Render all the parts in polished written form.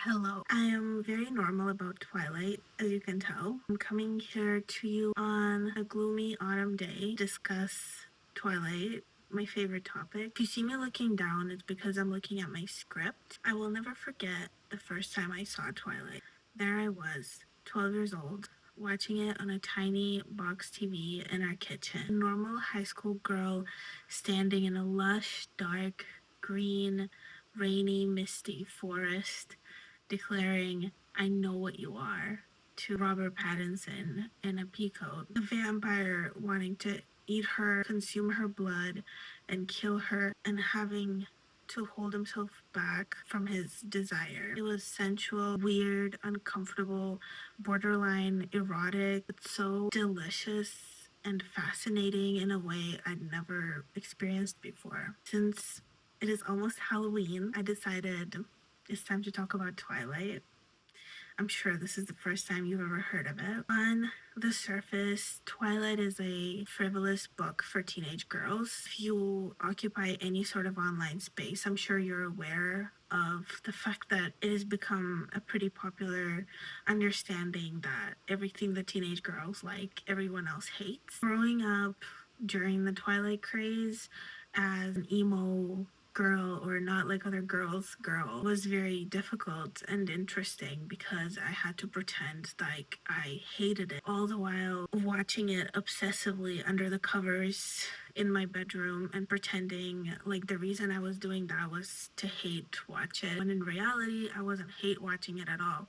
Hello. I am very normal about Twilight, as you can tell. I'm coming here to you on a gloomy autumn day to discuss Twilight, my favorite topic. If you see me looking down, it's because I'm looking at my script. I will never forget the first time I saw Twilight. There I was, 12 years old, watching it on a tiny box TV in our kitchen. A normal high school girl standing in a lush, dark, green, rainy, misty forest declaring, "I know what you are," to Robert Pattinson in a peacoat. The vampire wanting to eat her, consume her blood, and kill her, and having to hold himself back from his desire. It was sensual, weird, uncomfortable, borderline erotic, but so delicious and fascinating in a way I'd never experienced before. Since it is almost Halloween, I decided it's time to talk about Twilight. I'm sure this is the first time you've ever heard of it. On the surface, Twilight is a frivolous book for teenage girls. If you occupy any sort of online space, I'm sure you're aware of the fact that it has become a pretty popular understanding that everything the teenage girls like, everyone else hates. Growing up during the Twilight craze as an emo girl or not like other girl was very difficult and interesting because I had to pretend like I hated it, all the while watching it obsessively under the covers in my bedroom and pretending like the reason I was doing that was to hate watch it, when in reality I wasn't hate watching it at all.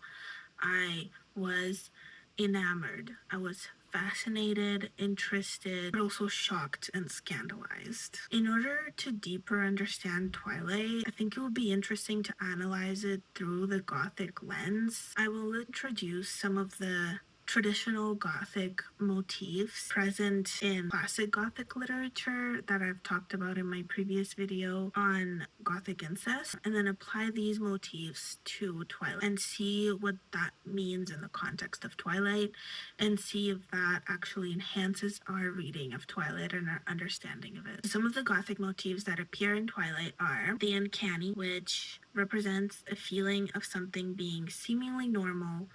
I was enamored. I was fascinated, interested, but also shocked and scandalized. In order to deeper understand Twilight, I think it would be interesting to analyze it through the Gothic lens. I will introduce some of the traditional Gothic motifs present in classic Gothic literature that I've talked about in my previous video on Gothic incest, and then apply these motifs to Twilight and see what that means in the context of Twilight, and see if that actually enhances our reading of Twilight and our understanding of it. Some of the Gothic motifs that appear in Twilight are the uncanny, which represents a feeling of something being seemingly normal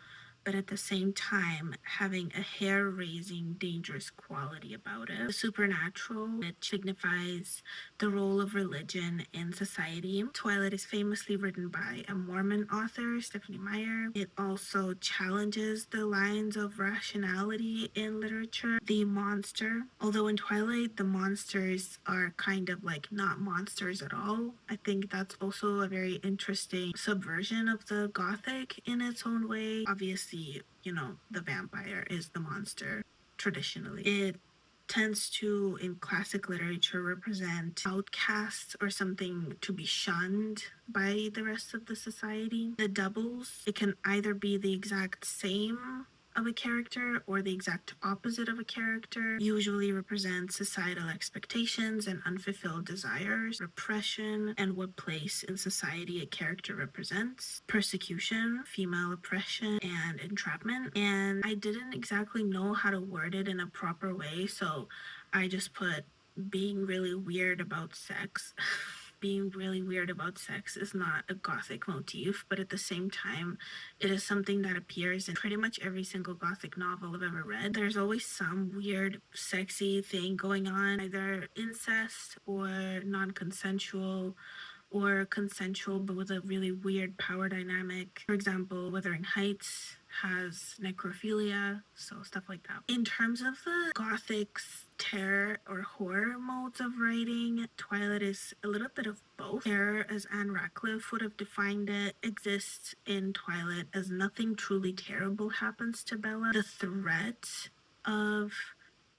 but at the same time having a hair-raising dangerous quality about it. The supernatural, which signifies the role of religion in society. Twilight is famously written by a Mormon author, Stephanie Meyer. It also challenges the lines of rationality in literature. The monster, although in Twilight the monsters are kind of like not monsters at all, I think that's also a very interesting subversion of the Gothic in its own way. Obviously, the vampire is the monster traditionally. It tends to, in classic literature, represent outcasts or something to be shunned by the rest of the society. The doubles, it can either be the exact same of a character or the exact opposite of a character, usually represents societal expectations and unfulfilled desires, repression, and what place in society a character represents, persecution, female oppression, and entrapment. And I didn't exactly know how to word it in a proper way, so I just put being really weird about sex. Being really weird about sex is not a Gothic motif, but at the same time, it is something that appears in pretty much every single Gothic novel I've ever read. There's always some weird, sexy thing going on, either incest or non-consensual or consensual but with a really weird power dynamic. For example, Wuthering Heights has necrophilia, so stuff like that. In terms of the Gothic's terror or horror modes of writing, Twilight is a little bit of both. Terror, as Anne Radcliffe would have defined it, exists in Twilight as nothing truly terrible happens to Bella. The threat of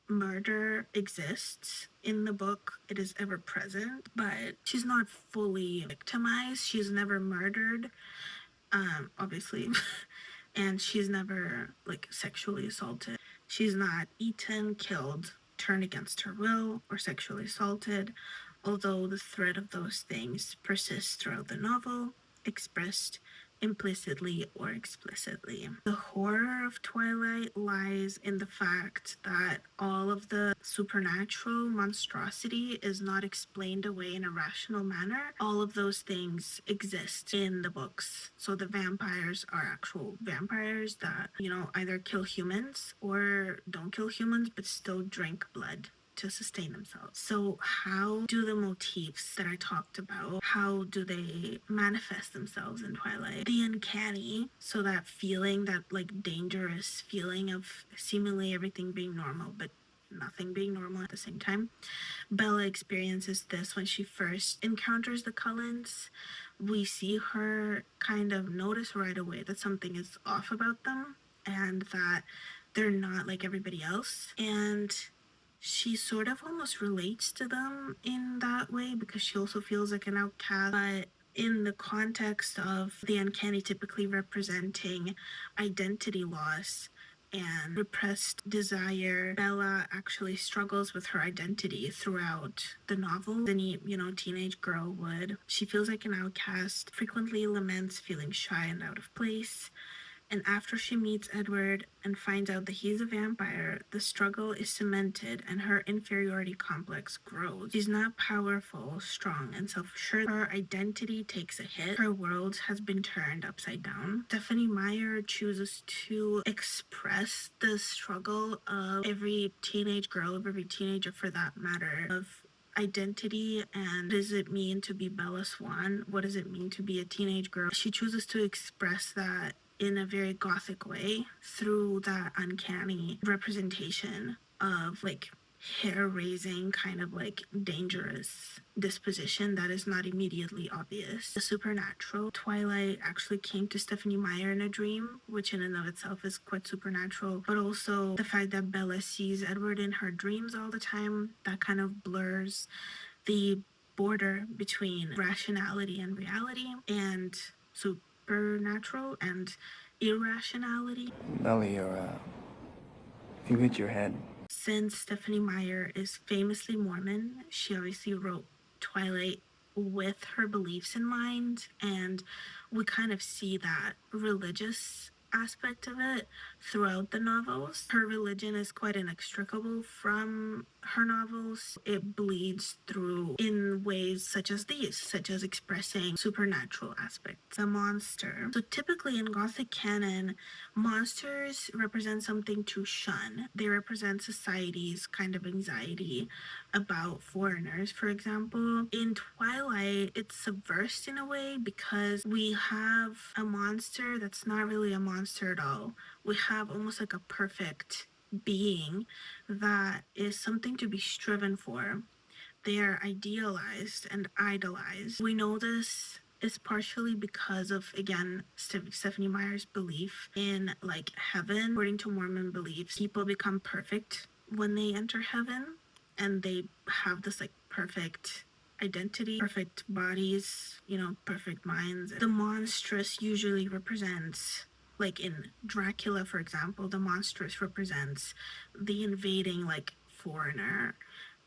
murder exists in the book. It is ever present, but she's not fully victimized. She's never murdered, obviously. And she's never sexually assaulted. She's not eaten, killed, turned against her will, or sexually assaulted, although the threat of those things persists throughout the novel, expressed implicitly or explicitly. The horror of Twilight lies in the fact that all of the supernatural monstrosity is not explained away in a rational manner. All of those things exist in the books. So the vampires are actual vampires that, either kill humans or don't kill humans but still drink blood to sustain themselves. So how do the motifs that I talked about, how do they manifest themselves in Twilight? The uncanny, so that feeling, that like dangerous feeling of seemingly everything being normal but nothing being normal at the same time. Bella experiences this when she first encounters the Cullens. We see her kind of notice right away that something is off about them and that they're not like everybody else. And she sort of almost relates to them in that way because she also feels like an outcast. But in the context of the uncanny typically representing identity loss and repressed desire, Bella actually struggles with her identity throughout the novel. Any, teenage girl would. She feels like an outcast, frequently laments feeling shy and out of place. And after she meets Edward and finds out that he's a vampire, the struggle is cemented and her inferiority complex grows. She's not powerful, strong, and self-assured. Her identity takes a hit. Her world has been turned upside down. Stephenie Meyer chooses to express the struggle of every teenage girl, of every teenager for that matter, of identity and what does it mean to be Bella Swan? What does it mean to be a teenage girl? She chooses to express that in a very Gothic way through that uncanny representation of like hair-raising kind of like dangerous disposition that is not immediately obvious. The supernatural. Twilight actually came to Stephenie Meyer in a dream, which in and of itself is quite supernatural, but also the fact that Bella sees Edward in her dreams all the time, that kind of blurs the border between rationality and reality and supernatural and irrationality. Melly, you hit your head. Since Stephenie Meyer is famously Mormon, she obviously wrote Twilight with her beliefs in mind, and we kind of see that religious aspect of it throughout the novels. Her religion is quite inextricable from her novels. It bleeds through in ways such as these, such as expressing supernatural aspects. The monster. So typically in Gothic canon, monsters represent something to shun. They represent society's kind of anxiety about foreigners, for example. In Twilight, it's subversive in a way because we have a monster that's not really a monster at all. We have almost like a perfect being that is something to be striven for. They are idealized and idolized. We know this is partially because of, again, Stephenie Meyer's belief in like heaven. According to Mormon beliefs, people become perfect when they enter heaven, and they have this like perfect identity, perfect bodies, perfect minds. The monstrous usually represents, like in Dracula, for example, the monstrous represents the invading like foreigner.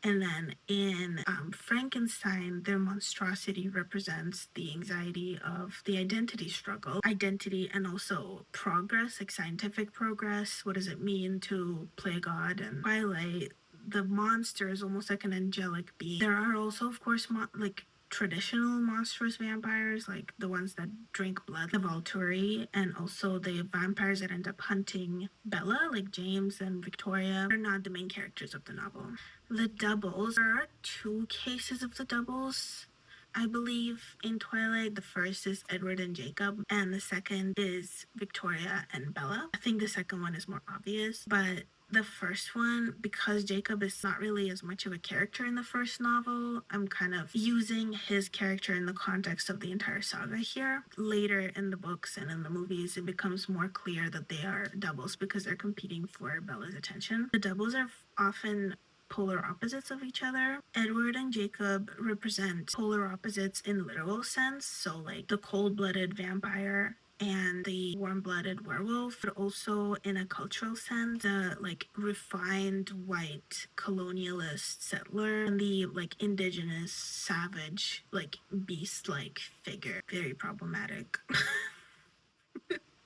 And then in Frankenstein, their monstrosity represents the anxiety of the identity struggle. Identity and also progress, like scientific progress. What does it mean to play God? And Twilight, the monster is almost like an angelic being. There are also, of course, like traditional monstrous vampires, like the ones that drink blood, the Volturi, and also the vampires that end up hunting Bella, like James and Victoria, are not the main characters of the novel. The doubles. There are two cases of the doubles, I believe, in Twilight. The first is Edward and Jacob, and the second is Victoria and Bella. I think the second one is more obvious, but the first one, because Jacob is not really as much of a character in the first novel, I'm kind of using his character in the context of the entire saga here. Later in the books and in the movies, it becomes more clear that they are doubles because they're competing for Bella's attention. The doubles are often polar opposites of each other. Edward and Jacob represent polar opposites in literal sense, so like the cold-blooded vampire and the warm-blooded werewolf, but also in a cultural sense, the like refined white colonialist settler and the like indigenous savage like beast-like figure. Very problematic.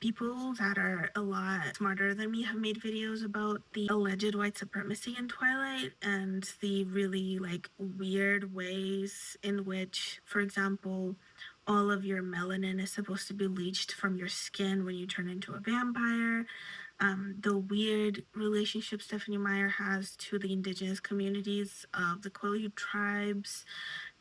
People that are a lot smarter than me have made videos about the alleged white supremacy in Twilight and the really like weird ways in which, for example, all of your melanin is supposed to be leached from your skin when you turn into a vampire. The weird relationship Stephanie Meyer has to the indigenous communities of the Quileute tribes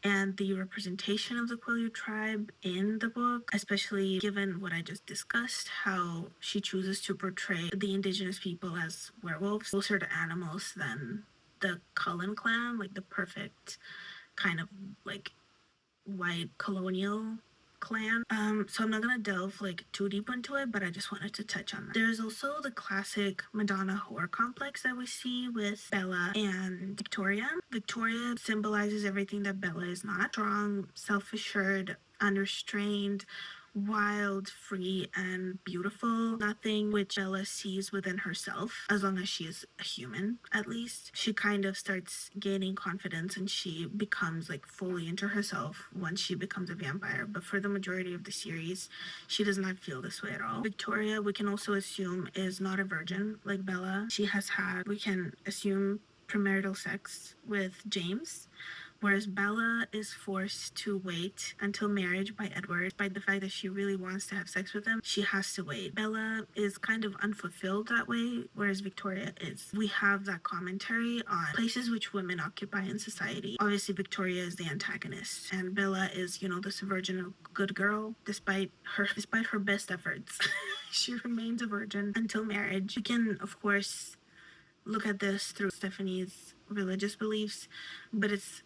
and the representation of the Quileute tribe in the book, especially given what I just discussed, how she chooses to portray the indigenous people as werewolves, closer to animals than the Cullen clan, like the perfect kind of like white colonial clan. So I'm not gonna delve like too deep into it, but I just wanted to touch on that. There's also the classic Madonna horror complex that we see with Bella and Victoria. Victoria symbolizes everything that Bella is not: strong, self-assured, unrestrained, wild, free, and beautiful. Nothing which Bella sees within herself, as long as she is a human, at least. She kind of starts gaining confidence and she becomes like fully into herself once she becomes a vampire. But for the majority of the series, she does not feel this way at all. Victoria, we can also assume, is not a virgin like Bella. She has had, we can assume, premarital sex with James, whereas Bella is forced to wait until marriage by Edward. Despite the fact that she really wants to have sex with him, she has to wait. Bella is kind of unfulfilled that way, whereas Victoria is. We have that commentary on places which women occupy in society. Obviously, Victoria is the antagonist, and Bella is, you know, this virgin good girl. Despite her best efforts, she remains a virgin until marriage. We can, of course, look at this through Stephanie's religious beliefs, but it's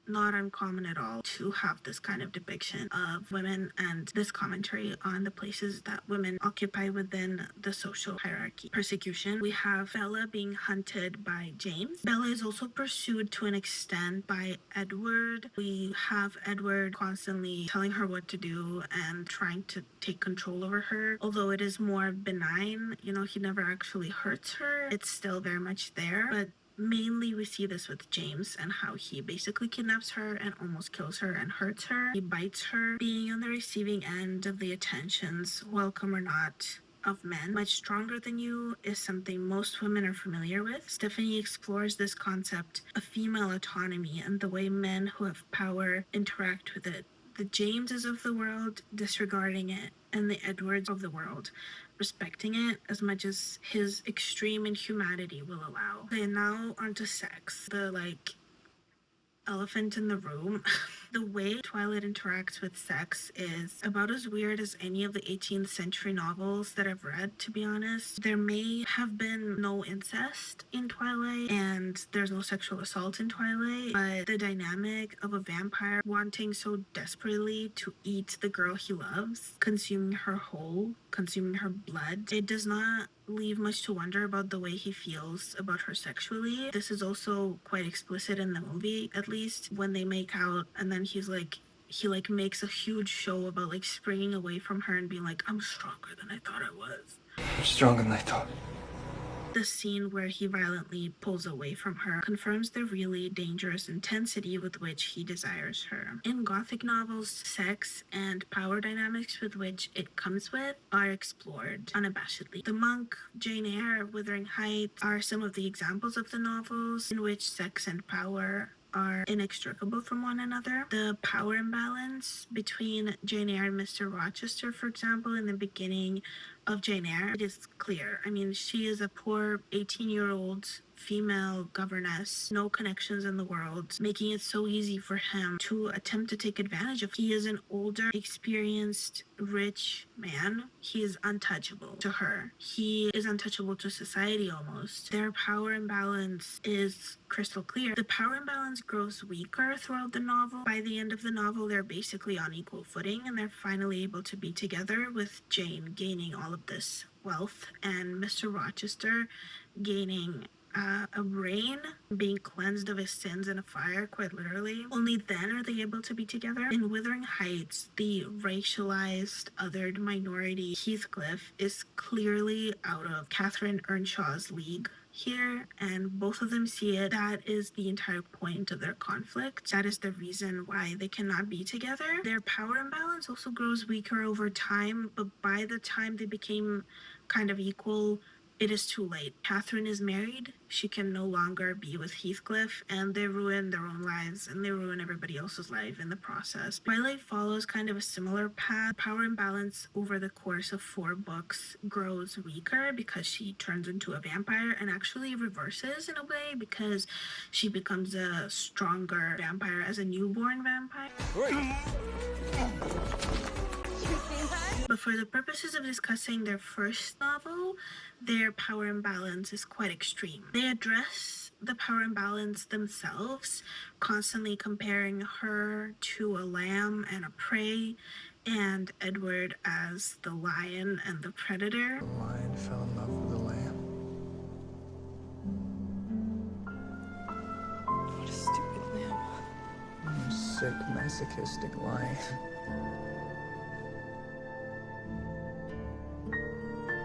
not uncommon at all to have this kind of depiction of women and this commentary on the places that women occupy within the social hierarchy. Persecution. We have Bella being hunted by James. Bella is also pursued to an extent by Edward. We have Edward constantly telling her what to do and trying to take control over her. Although it is more benign, you know, he never actually hurts her. It's still very much there, but mainly we see this with James and how he basically kidnaps her and almost kills her and hurts her. He bites her. Being on the receiving end of the attentions, welcome or not, of men much stronger than you is something most women are familiar with. Stephanie explores this concept of female autonomy and the way men who have power interact with it. The Jameses of the world disregarding it, and the Edwards of the world respecting it as much as his extreme inhumanity will allow. Okay, now onto sex. The elephant in the room. The way Twilight interacts with sex is about as weird as any of the 18th century novels that I've read, to be honest. There may have been no incest in Twilight, and there's no sexual assault in Twilight, but the dynamic of a vampire wanting so desperately to eat the girl he loves, consuming her whole, consuming her blood, it does not leave much to wonder about the way he feels about her sexually. This is also quite explicit in the movie, at least, when they make out, and then he makes a huge show about like springing away from her and being like, I'm stronger than I thought I was. I'm stronger than I thought. The scene where he violently pulls away from her confirms the really dangerous intensity with which he desires her. In Gothic novels, sex and power dynamics with which it comes with are explored unabashedly. The Monk, Jane Eyre, Wuthering Heights are some of the examples of the novels in which sex and power are inextricable from one another. The power imbalance between Jane Eyre and Mr. Rochester, for example, in the beginning of Jane Eyre, it is clear. I mean, she is a poor 18-year-old female governess, no connections in the world, making it so easy for him to attempt to take advantage of. He is an older, experienced, rich man. He is untouchable to her. He is untouchable to society almost. Their power imbalance is crystal clear. The power imbalance grows weaker throughout the novel. By the end of the novel, they're basically on equal footing and they're finally able to be together, with Jane gaining all of this wealth and Mr. Rochester gaining a rain, being cleansed of his sins in a fire, quite literally. Only then are they able to be together. In Wuthering Heights, the racialized, othered minority Heathcliff is clearly out of Catherine Earnshaw's league. here, and both of them see it. That is the entire point of their conflict. That is the reason why they cannot be together. Their power imbalance also grows weaker over time, but by the time they became kind of equal, it is too late. Catherine is married. She can no longer be with Heathcliff, and they ruin their own lives and they ruin everybody else's life in the process. Twilight follows kind of a similar path. Power imbalance over the course of 4 books grows weaker because she turns into a vampire, and actually reverses in a way because she becomes a stronger vampire as a newborn vampire. But for the purposes of discussing their first novel, their power imbalance is quite extreme. They address the power imbalance themselves, constantly comparing her to a lamb and a prey, and Edward as the lion and the predator. The lion fell in love with the lamb. What a stupid lamb. You sick, masochistic lion.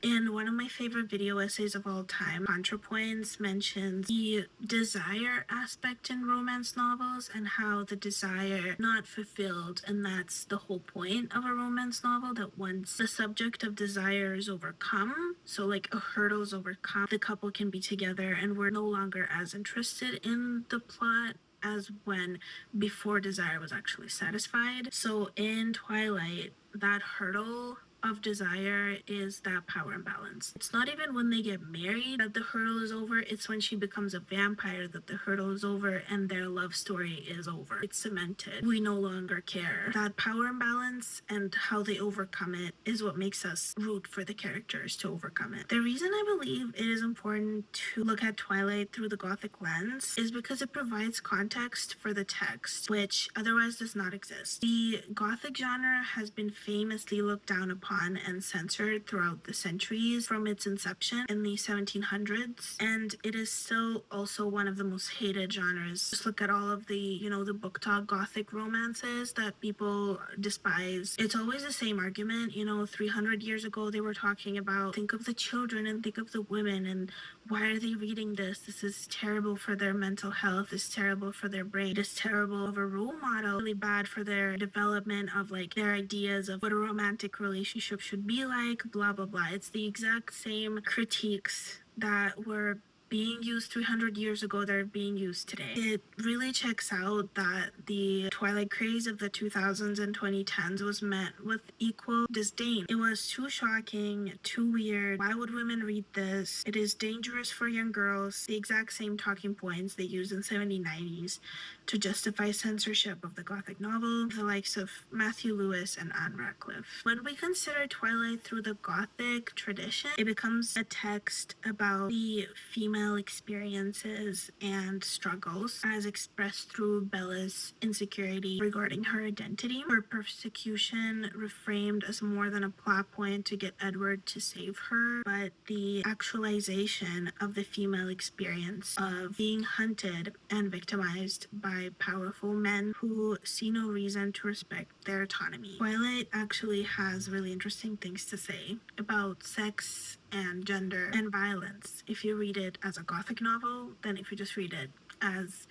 And one of my favorite video essays of all time, ContraPoints, mentions the desire aspect in romance novels and how the desire not fulfilled, and that's the whole point of a romance novel, that once the subject of desire is overcome, so like a hurdle is overcome, the couple can be together and we're no longer as interested in the plot as when before desire was actually satisfied. So in Twilight, that hurdle of desire is that power imbalance. It's not even when they get married that the hurdle is over, it's when she becomes a vampire that the hurdle is over and their love story is over. It's cemented. We no longer care. That power imbalance and how they overcome it is what makes us root for the characters to overcome it. The reason I believe it is important to look at Twilight through the Gothic lens is because it provides context for the text, which otherwise does not exist. The Gothic genre has been famously looked down upon and censored throughout the centuries from its inception in the 1700s, and it is still also one of the most hated genres. Just look at all of the, the book talk Gothic romances that people despise. It's always the same argument. 300 years ago they were talking about, think of the children and think of the women, and why are they reading this? This is terrible for their mental health. It's terrible for their brain. It is terrible of a role model. Really bad for their development of like their ideas of what a romantic relationship should be like, blah, blah, blah. It's the exact same critiques that were being used 300 years ago that are being used today. It really checks out that the Twilight craze of the 2000s and 2010s was met with equal disdain. It was too shocking, too weird. Why would women read this? It is dangerous for young girls. The exact same talking points they used in 70s, 90s to justify censorship of the Gothic novel, the likes of Matthew Lewis and Anne Radcliffe. When we consider Twilight through the Gothic tradition, it becomes a text about the female experiences and struggles as expressed through Bella's insecurity regarding her identity, her persecution reframed as more than a plot point to get Edward to save her, but the actualization of the female experience of being hunted and victimized by powerful men who see no reason to respect their autonomy. Twilight actually has really interesting things to say about sex and gender and violence if you read it as a Gothic novel than if you just read it as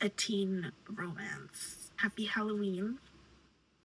a teen romance. Happy Halloween.